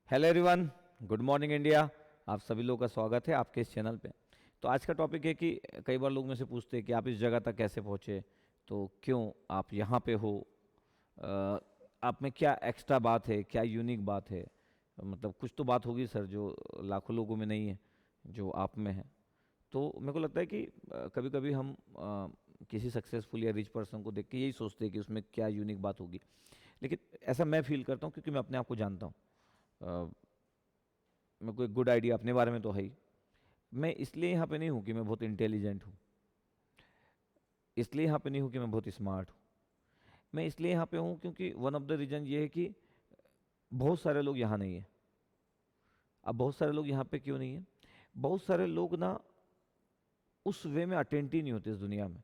Hello everyone, good morning India. आप सभी लोगों का स्वागत है आपके इस चैनल पे। तो आज का टॉपिक है कि कई बार लोग मुझसे पूछते हैं कि आप इस जगह तक कैसे पहुँचे, तो क्यों आप यहाँ पे हो, अ, आप में क्या एक्स्ट्रा बात है, क्या यूनिक बात है। मतलब कुछ तो बात होगी सर जो लाखों लोगों में नहीं है, जो आप में है। तो मेरे को लगता है कि कभी कभी हम किसी सक्सेसफुल या रिच पर्सन को देख के यही सोचते हैं कि उसमें क्या यूनिक बात होगी। लेकिन ऐसा मैं फील करता हूँ क्योंकि मैं अपने आप को जानता हूँ। मेरे को एक गुड आइडिया अपने बारे में तो है ही। मैं इसलिए यहाँ पे नहीं हूँ कि मैं बहुत इंटेलिजेंट हूँ, इसलिए यहाँ पे नहीं हूँ कि मैं बहुत स्मार्ट हूँ। मैं इसलिए यहाँ पे हूँ क्योंकि वन ऑफ द रीजन ये है कि बहुत सारे लोग यहाँ नहीं है। अब बहुत सारे लोग यहाँ पे क्यों नहीं है? बहुत सारे लोग ना उस वे में अटेंटिव नहीं होते इस दुनिया में।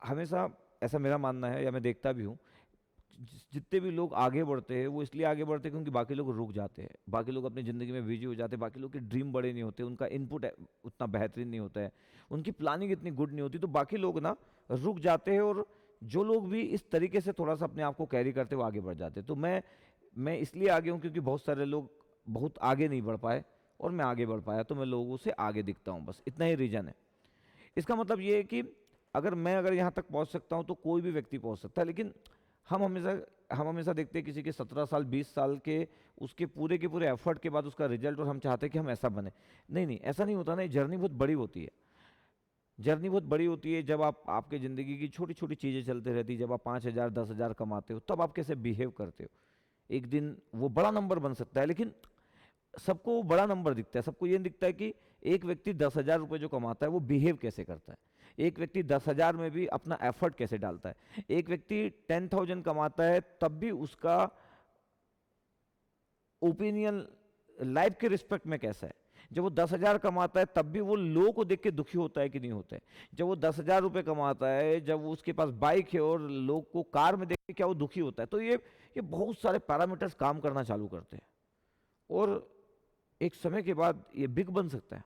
हमेशा ऐसा मेरा मानना है, या मैं देखता भी हूँ, जितने भी लोग आगे बढ़ते हैं वो इसलिए आगे बढ़ते हैं क्योंकि बाकी लोग रुक जाते हैं, बाकी लोग अपनी ज़िंदगी में बिजी हो जाते हैं, बाकी लोग के ड्रीम बड़े नहीं होते, उनका इनपुट उतना बेहतरीन नहीं होता है, उनकी प्लानिंग इतनी गुड नहीं होती, तो बाकी लोग ना रुक जाते हैं। और जो लोग भी इस तरीके से थोड़ा सा अपने आप को कैरी करते हैं वो आगे बढ़ जाते हैं। तो मैं इसलिए आगे हूँ क्योंकि बहुत सारे लोग बहुत आगे नहीं बढ़ पाए और मैं आगे बढ़ पाया, तो मैं लोगों से आगे दिखता हूँ, बस इतना ही रीज़न है। इसका मतलब ये है कि अगर यहाँ तक पहुँच सकता हूँ तो कोई भी व्यक्ति पहुँच सकता है। लेकिन हम हमेशा हम हमेशा देखते हैं किसी के 17 साल 20 साल के उसके पूरे के पूरे एफर्ट के बाद उसका रिजल्ट, और हम चाहते हैं कि हम ऐसा बने। नहीं नहीं, ऐसा नहीं होता ना। जर्नी बहुत बड़ी होती है। जर्नी बहुत बड़ी होती है जब आप आपके ज़िंदगी की छोटी छोटी चीज़ें चलती रहती है। जब आप 5,000 10,000 कमाते हो तब आप कैसे बिहेव करते हो। एक दिन वो बड़ा नंबर बन सकता है, लेकिन सबको वो बड़ा नंबर दिखता है। सबको ये दिखता है कि एक व्यक्ति 10,000 रुपये जो कमाता है वो बिहेव कैसे करता है, एक व्यक्ति 10,000 में भी अपना एफर्ट कैसे डालता है, एक व्यक्ति 10,000 कमाता है तब भी उसका ओपिनियन लाइफ के रिस्पेक्ट में कैसा है, जब वो 10,000 कमाता है तब भी वो लोगों को देख के दुखी होता है कि नहीं होता है, जब वो 10,000 रुपये कमाता है, जब वो उसके पास बाइक है और लोग को कार में देख के क्या वो दुखी होता है। तो ये बहुत सारे पैरामीटर्स काम करना चालू करते हैं, और एक समय के बाद ये बिग बन सकता है।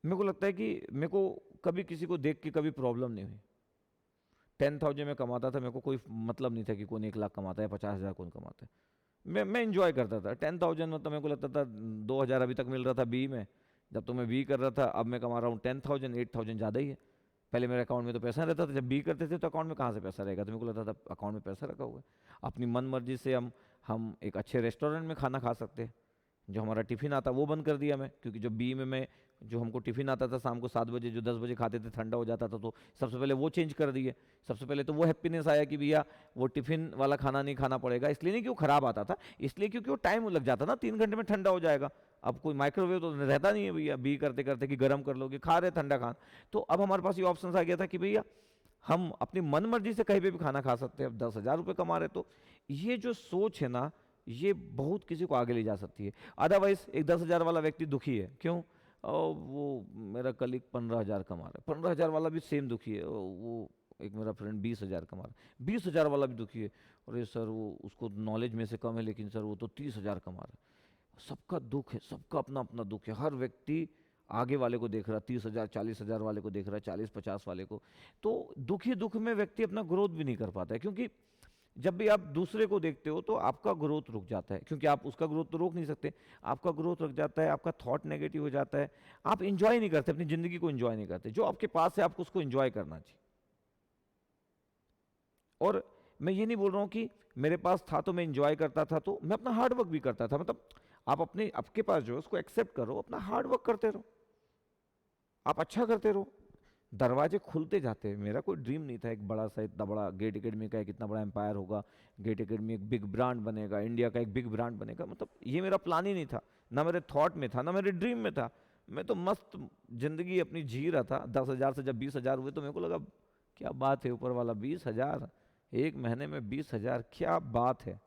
मेरे को लगता है कि मेरे को कभी किसी को देख के कभी प्रॉब्लम नहीं हुई। 10,000 में कमाता था, मेरे को कोई मतलब नहीं था कि कौन 1 लाख कमाता है, 50,000 कौन कमाता है। मैं इंजॉय करता था। 10,000 मतलब मेरे को लगता था 2,000 अभी तक मिल रहा था बी में, जब तो मैं बी कर रहा था। अब मैं कमा रहा हूँ 10,000, 8,000 ज़्यादा ही है। पहले मेरे अकाउंट में तो पैसा रहता था, जब बी करते थे तो अकाउंट में कहाँ से पैसा रहेगा, तो मेरे को लगता था अकाउंट में पैसा रखा हुआ है। अपनी मन मर्जी से हम एक अच्छे रेस्टोरेंट में खाना खा सकते हैं। जो हमारा टिफ़िन आता वो बंद कर दिया मैं, क्योंकि जो बी में मैं जो हमको टिफ़िन आता था शाम को 7 बजे, जो 10 बजे खाते थे ठंडा हो जाता था, तो सबसे पहले वो चेंज कर दिए। सबसे पहले तो वो हैप्पीनेस आया कि भैया वो टिफ़िन वाला खाना नहीं खाना पड़ेगा। इसलिए नहीं कि वो ख़राब आता था, इसलिए क्योंकि वो टाइम लग जाता ना, 3 घंटे में ठंडा हो जाएगा। अब कोई माइक्रोवेव तो रहता नहीं है भैया बी करते करते कि गर्म कर लोगे, खा रहे ठंडा खाना। तो अब हमारे पास ये ऑप्शन आ गया था कि भैया हम अपनी मन मर्जी से कहीं पे भी खाना खा सकते हैं। अब 10,000 रुपये कमा रहे, तो ये जो सोच है ना, ये बहुत किसी को आगे ले जा सकती है। अदरवाइज एक 10,000 वाला व्यक्ति दुखी है, क्यों? वो मेरा कलीग 15,000 कमा रहा है, 15,000 वाला भी सेम दुखी है। वो एक मेरा फ्रेंड 20,000 कमा रहा है, 20,000 वाला भी दुखी है। अरे सर वो उसको नॉलेज में से कम है, लेकिन सर वो तो 30,000 कमा रहा है। सबका दुख है, सबका अपना अपना दुख है। हर व्यक्ति आगे वाले को देख रहा है, 30,000 40,000 वाले को देख रहा है, 40 50 वाले को। तो दुख ही दुख में व्यक्ति अपना ग्रोथ भी नहीं कर पाता है, क्योंकि जब भी आप दूसरे को देखते हो तो आपका ग्रोथ रुक जाता है, क्योंकि आप उसका ग्रोथ तो रोक नहीं सकते। आपका ग्रोथ रुक जाता है, आपका थॉट नेगेटिव हो जाता है, आप इंजॉय नहीं करते, अपनी ज़िंदगी को इंजॉय नहीं करते। जो आपके पास है आपको उसको इंजॉय करना चाहिए। और मैं ये नहीं बोल रहा हूँ कि मेरे पास था तो मैं इंजॉय करता था, तो मैं अपना हार्ड वर्क भी करता था। मतलब आप अपने आपके पास जो है उसको एक्सेप्ट करो, अपना हार्ड वर्क करते रहो, आप अच्छा करते रहो, दरवाजे खुलते जाते हैं। मेरा कोई ड्रीम नहीं था एक बड़ा सा इतना बड़ा गेट एकेडमी का एक इतना बड़ा एम्पायर होगा, गेट एकेडमी एक बिग ब्रांड बनेगा, इंडिया का एक बिग ब्रांड बनेगा। मतलब ये मेरा प्लान ही नहीं था, ना मेरे थॉट में था, ना मेरे ड्रीम में था। मैं तो मस्त जिंदगी अपनी जी रहा था। 10,000 से जब 20,000 हुए तो मेरे को लगा क्या बात है, ऊपर वाला 20,000 एक महीने में, 20,000 क्या बात है।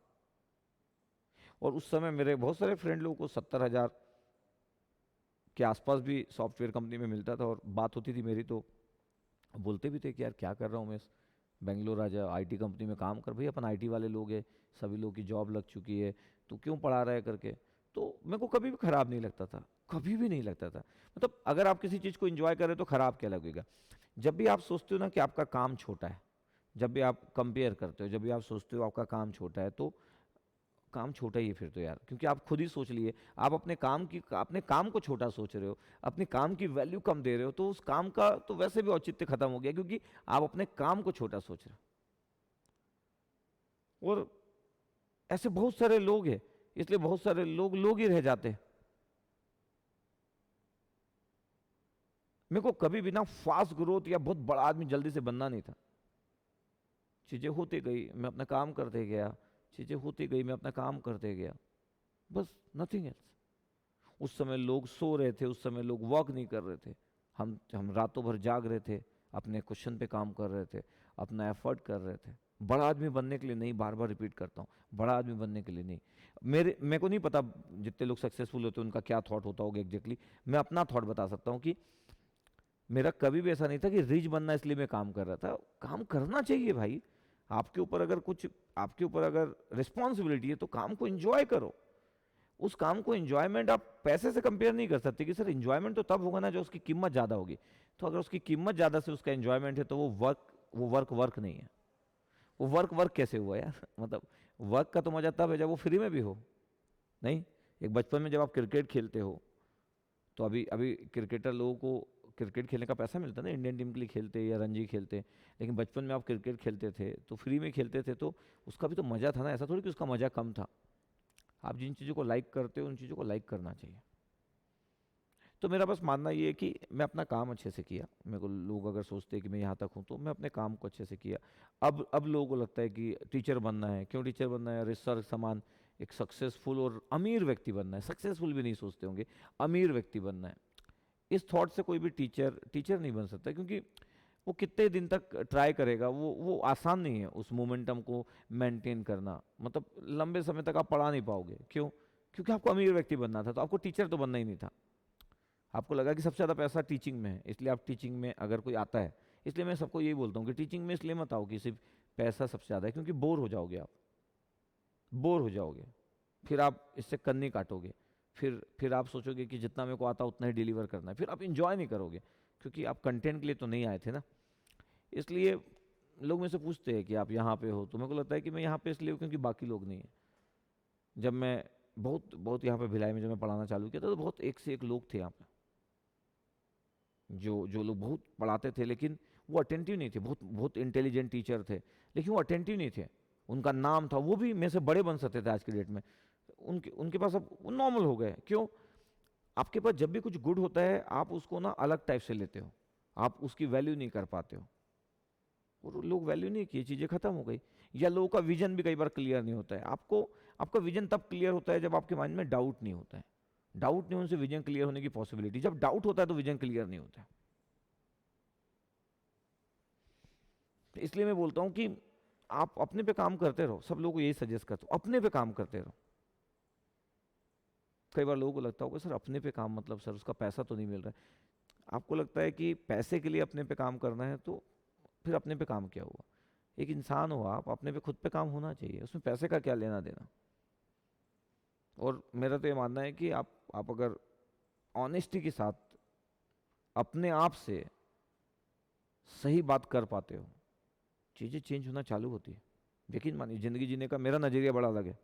और उस समय मेरे बहुत सारे फ्रेंड लोगों को 70,000 के आसपास भी सॉफ्टवेयर कंपनी में मिलता था, और बात होती थी मेरी तो बोलते भी थे कि यार क्या कर रहा हूँ मैं, बेंगलोर आ जा, आईटी कंपनी में काम कर। भाई अपन आईटी वाले लोग हैं, सभी लोग की जॉब लग चुकी है, तो क्यों पढ़ा रहा है करके। तो मेरे को कभी भी खराब नहीं लगता था, कभी भी नहीं लगता था। मतलब अगर आप किसी चीज़ को एंजॉय करें तो खराब क्या लगेगा। जब भी आप सोचते हो ना कि आपका काम छोटा है, जब भी आप कंपेयर करते हो, जब भी आप सोचते हो आपका काम छोटा है, तो काम छोटा ही है फिर तो यार, क्योंकि आप खुद ही सोच लिए, आप अपने काम को छोटा सोच रहे हो, अपने काम की वैल्यू कम दे रहे हो, तो उस काम का तो वैसे भी औचित्य खत्म हो गया, क्योंकि आप अपने काम को छोटा सोच रहे हो। और ऐसे बहुत सारे लोग हैं, इसलिए बहुत सारे लोग लोग ही रह जाते हैं। मेरे को कभी भी ना फास्ट ग्रोथ या बहुत बड़ा आदमी जल्दी से बनना नहीं था। चीजें होती गई, मैं अपना काम करते गया, चीजें होती गई, मैं अपना काम करते गया, बस नथिंग एल्स। उस समय लोग सो रहे थे, उस समय लोग वर्क नहीं कर रहे थे, हम रातों भर जाग रहे थे, अपने क्वेश्चन पे काम कर रहे थे, अपना एफर्ट कर रहे थे। बड़ा आदमी बनने के लिए नहीं, बार बार रिपीट करता हूँ, बड़ा आदमी बनने के लिए नहीं। मेरे को नहीं पता जितने लोग सक्सेसफुल होते हैं उनका क्या थॉट होता होगा एग्जैक्टली। मैं अपना थॉट बता सकता हूँ कि मेरा कभी भी ऐसा नहीं था कि रिच बनना इसलिए मैं काम कर रहा था। काम करना चाहिए भाई, आपके ऊपर अगर रिस्पॉन्सिबिलिटी है तो काम को एंजॉय करो। उस काम को एंजॉयमेंट आप पैसे से कंपेयर नहीं कर सकते कि सर एंजॉयमेंट तो तब होगा ना जो उसकी कीमत ज़्यादा होगी। तो अगर उसकी कीमत ज़्यादा से उसका एंजॉयमेंट है तो वो वर्क नहीं है। वो वर्क कैसे हुआ यार मतलब वर्क का तो मजा तब है जब वो फ्री में भी हो। नहीं, एक बचपन में जब आप क्रिकेट खेलते हो तो अभी अभी क्रिकेटर लोगों को क्रिकेट खेलने का पैसा मिलता है ना, इंडियन टीम के लिए खेलते या रणजी खेलते, लेकिन बचपन में आप क्रिकेट खेलते थे तो फ्री में खेलते थे, तो उसका भी तो मज़ा था ना, ऐसा थोड़ी कि उसका मज़ा कम था। आप जिन चीज़ों को लाइक करते हो उन चीज़ों को लाइक करना चाहिए। तो मेरा बस मानना ये है कि मैं अपना काम अच्छे से किया। मेरे को लोग अगर सोचते हैं कि मैं यहाँ तक हूँ तो मैं अपने काम को अच्छे से किया। अब लोगों को लगता है कि टीचर बनना है, क्यों टीचर बनना है, रिसर्च समान एक सक्सेसफुल और अमीर व्यक्ति बनना है। सक्सेसफुल भी नहीं सोचते होंगे, अमीर व्यक्ति बनना है। इस थॉट से कोई भी टीचर टीचर नहीं बन सकता, क्योंकि वो कितने दिन तक ट्राई करेगा, वो आसान नहीं है उस मोमेंटम को मेंटेन करना। मतलब लंबे समय तक आप पढ़ा नहीं पाओगे। क्यों? क्योंकि आपको अमीर व्यक्ति बनना था, तो आपको टीचर तो बनना ही नहीं था। आपको लगा कि सबसे ज़्यादा पैसा टीचिंग में है, इसलिए आप टीचिंग में अगर कोई आता है। इसलिए मैं सबको यही बोलता हूँ कि टीचिंग में इसलिए मत आओ कि सिर्फ पैसा सबसे ज़्यादा है, क्योंकि बोर हो जाओगे आप, बोर हो जाओगे। फिर आप इससे कन्नी काटोगे, फिर आप सोचोगे कि जितना मेरे को आता उतना ही डिलीवर करना है, फिर आप इंजॉय नहीं करोगे, क्योंकि आप कंटेंट के लिए तो नहीं आए थे ना। इसलिए लोग मुझसे पूछते हैं कि आप यहाँ पे हो, तो मेरे को लगता है कि मैं यहाँ पे इसलिए हूँ क्योंकि बाकी लोग नहीं है। जब मैं बहुत बहुत यहाँ पे भिलाई में जब मैं पढ़ाना चालू किया था तो बहुत एक से एक लोग थे यहाँ पे, जो जो लोग बहुत पढ़ाते थे, लेकिन वो अटेंटिव नहीं थे। बहुत बहुत इंटेलिजेंट टीचर थे, लेकिन वो अटेंटिव नहीं थे। उनका नाम था, वो भी मेरे से बड़े बन सकते थे आज की डेट में। उनके उनके पास अब वो नॉर्मल हो गए। क्यों? आपके पास जब भी कुछ गुड होता है आप उसको ना अलग टाइप से लेते हो, आप उसकी वैल्यू नहीं कर पाते हो। और लोग वैल्यू नहीं किए, चीज़ें खत्म हो गई। या लोगों का विजन भी कई बार क्लियर नहीं होता है। आपको आपका विजन तब क्लियर होता है जब आपके माइंड में डाउट नहीं होता है। डाउट नहीं होने से विजन क्लियर होने की पॉसिबिलिटी, जब डाउट होता है तो विजन क्लियर नहीं होता है। तो इसलिए मैं बोलता हूँ कि आप अपने पे काम करते रहो। सब लोगों को यही सजेस्ट करता हूँ, अपने पे काम करते रहो। कई बार लोगों को लगता होगा सर अपने पे काम मतलब सर उसका पैसा तो नहीं मिल रहा है। आपको लगता है कि पैसे के लिए अपने पे काम करना है, तो फिर अपने पे काम क्या हुआ? एक इंसान हो आप, अपने पे खुद पे काम होना चाहिए, उसमें पैसे का क्या लेना देना। और मेरा तो ये मानना है कि आप अगर ऑनेस्टी के साथ अपने आप से सही बात कर पाते हो, चीज़ें चेंज होना चालू होती है। यकीन मानिए, ज़िंदगी जीने का मेरा नज़रिया बड़ा अलग है,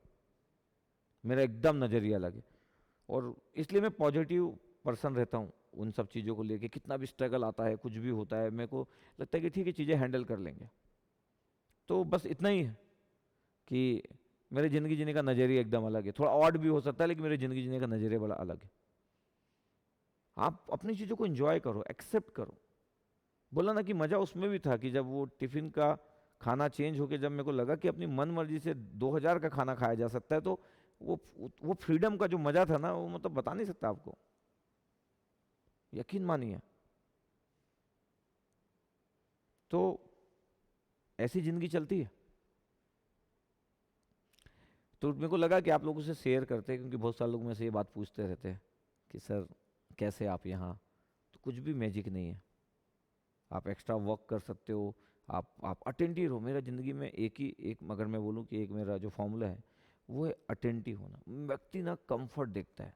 मेरा एकदम नज़रिया अलग है। और इसलिए मैं पॉजिटिव पर्सन रहता हूँ उन सब चीज़ों को लेके। कितना भी स्ट्रगल आता है, कुछ भी होता है, मेरे को लगता है कि ठीक है, चीज़ें हैंडल कर लेंगे। तो बस इतना ही है कि मेरे ज़िंदगी जीने का नज़रिया एकदम अलग है। थोड़ा ऑड भी हो सकता है, लेकिन मेरे ज़िंदगी जीने का नज़रिया बड़ा अलग है। आप अपनी चीज़ों को एंजॉय करो, एक्सेप्ट करो। बोला ना कि मज़ा उसमें भी था कि जब वो टिफ़िन का खाना चेंज होके जब मेरे को लगा कि अपनी मन मर्जी से 2000 का खाना खाया जा सकता है, तो वो फ्रीडम का जो मज़ा था ना, वो मतलब बता नहीं सकता आपको। यकीन मानिए। तो ऐसी ज़िंदगी चलती है। तो मेरे को लगा कि आप लोगों से शेयर करते हैं, क्योंकि बहुत सारे लोग मेरे से ये बात पूछते रहते हैं कि सर कैसे आप यहाँ। तो कुछ भी मैजिक नहीं है। आप एक्स्ट्रा वर्क कर सकते हो, आप अटेंटिव रहो। मेरा ज़िंदगी में एक अगर मैं बोलूँ कि एक मेरा जो फॉर्मूला है वो है अटेंटिव होना। व्यक्ति ना कंफर्ट देखता है,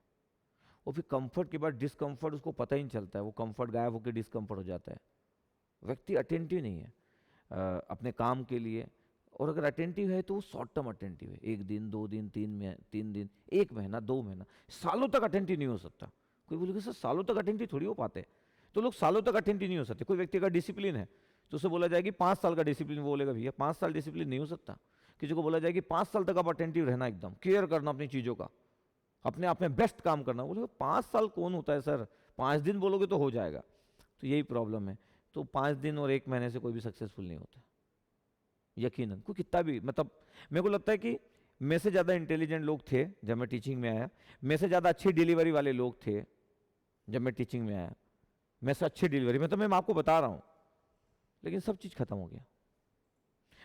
और फिर कंफर्ट के बाद डिस्कम्फर्ट उसको पता ही नहीं चलता है। वो कंफर्ट गायब होकर डिस्कम्फर्ट हो जाता है। व्यक्ति अटेंटिव नहीं है अपने काम के लिए। और अगर अटेंटिव है तो वो शॉर्ट टर्म अटेंटिव है, 1 दिन 2 दिन 3 दिन 1 महीना 2 महीना, सालों तक अटेंटिव नहीं हो सकता। कोई बोलेगा सर सालों तक अटेंटिव थोड़ी हो पाते, तो लोग सालों तक अटेंटिव नहीं हो सकते। कोई व्यक्ति का डिसिप्लिन है तो उसे बोला जाए कि 5 साल का डिसिप्लिन, वो बोलेगा भैया 5 साल डिसिप्लिन नहीं हो सकता। किसी को बोला जाए कि 5 साल तक आप अटेंटिव रहना, एकदम केयर करना अपनी चीज़ों का, अपने आप में बेस्ट काम करना, बोलेगा 5 साल कौन होता है सर, 5 दिन बोलोगे तो हो जाएगा। तो यही प्रॉब्लम है। तो 5 दिन और 1 महीने से कोई भी सक्सेसफुल नहीं होता, यकीनन। कोई कितना भी, मतलब मेरे को लगता है कि मैं से ज़्यादा इंटेलिजेंट लोग थे जब मैं टीचिंग में आया, मैं से ज़्यादा अच्छी डिलीवरी वाले लोग थे जब मैं टीचिंग में आया, मैं से अच्छी डिलीवरी, मतलब मैं आपको बता रहा हूँ, लेकिन सब चीज़ खत्म हो गया।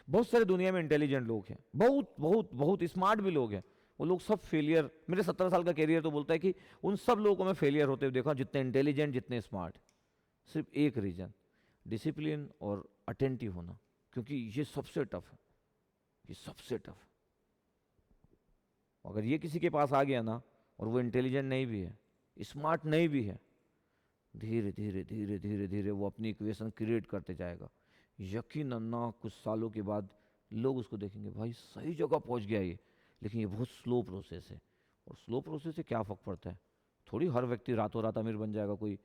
बहुत सारे दुनिया में इंटेलिजेंट लोग हैं, बहुत बहुत बहुत स्मार्ट भी लोग हैं, वो लोग सब फेलियर। मेरे 17 साल का कैरियर तो बोलता है कि उन सब लोगों को मैं फेलियर होते हुए देखा, जितने इंटेलिजेंट जितने स्मार्ट। सिर्फ एक रीजन, डिसिप्लिन और अटेंटिव होना, क्योंकि ये सबसे टफ है, ये सबसे टफ है। अगर ये किसी के पास आ गया ना, और वो इंटेलिजेंट नहीं भी है, स्मार्ट नहीं भी है, धीरे धीरे धीरे धीरे धीरे वो अपनी इक्वेशन क्रिएट करते जाएगा। यकीनन ना कुछ सालों के बाद लोग उसको देखेंगे, भाई सही जगह पहुंच गया ये। लेकिन ये बहुत स्लो प्रोसेस है, और स्लो प्रोसेस से क्या फ़र्क पड़ता है, थोड़ी हर व्यक्ति रातों रात अमीर बन जाएगा। कोई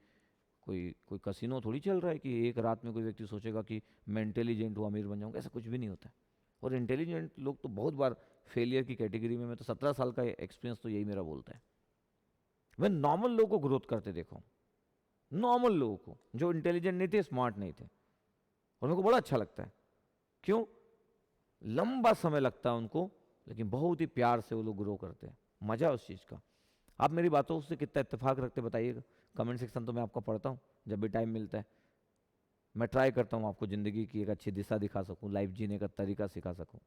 कोई कोई कसिनो थोड़ी चल रहा है कि एक रात में कोई व्यक्ति सोचेगा कि मैं इंटेलिजेंट हूँ अमीर बन जाऊँगा, ऐसा कुछ भी नहीं होता है। और इंटेलिजेंट लोग तो बहुत बार फेलियर की कैटेगरी में, मैं तो 17 साल का एक्सपीरियंस तो यही मेरा बोलता है। मैं नॉर्मल लोगों को ग्रोथ करते देखा हूँ, नॉर्मल लोगों को जो इंटेलिजेंट नहीं थे, स्मार्ट नहीं थे, और मेरे को बड़ा अच्छा लगता है। क्यों? लंबा समय लगता है उनको, लेकिन बहुत ही प्यार से वो लोग ग्रो करते हैं, मजा है उस चीज़ का। आप मेरी बातों से कितना इत्तेफाक रखते बताइएगा, कमेंट सेक्शन तो मैं आपका पढ़ता हूँ जब भी टाइम मिलता है। मैं ट्राई करता हूँ आपको ज़िंदगी की एक अच्छी दिशा दिखा सकूँ, लाइफ जीने का तरीका सिखा सकूँ।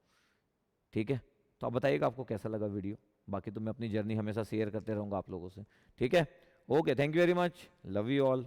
ठीक है, तो आप बताइएगा आपको कैसा लगा वीडियो। बाकी तो मैं अपनी जर्नी हमेशा शेयर करते रहूँगा आप लोगों से। ठीक है, okay, thank you very much, love you all.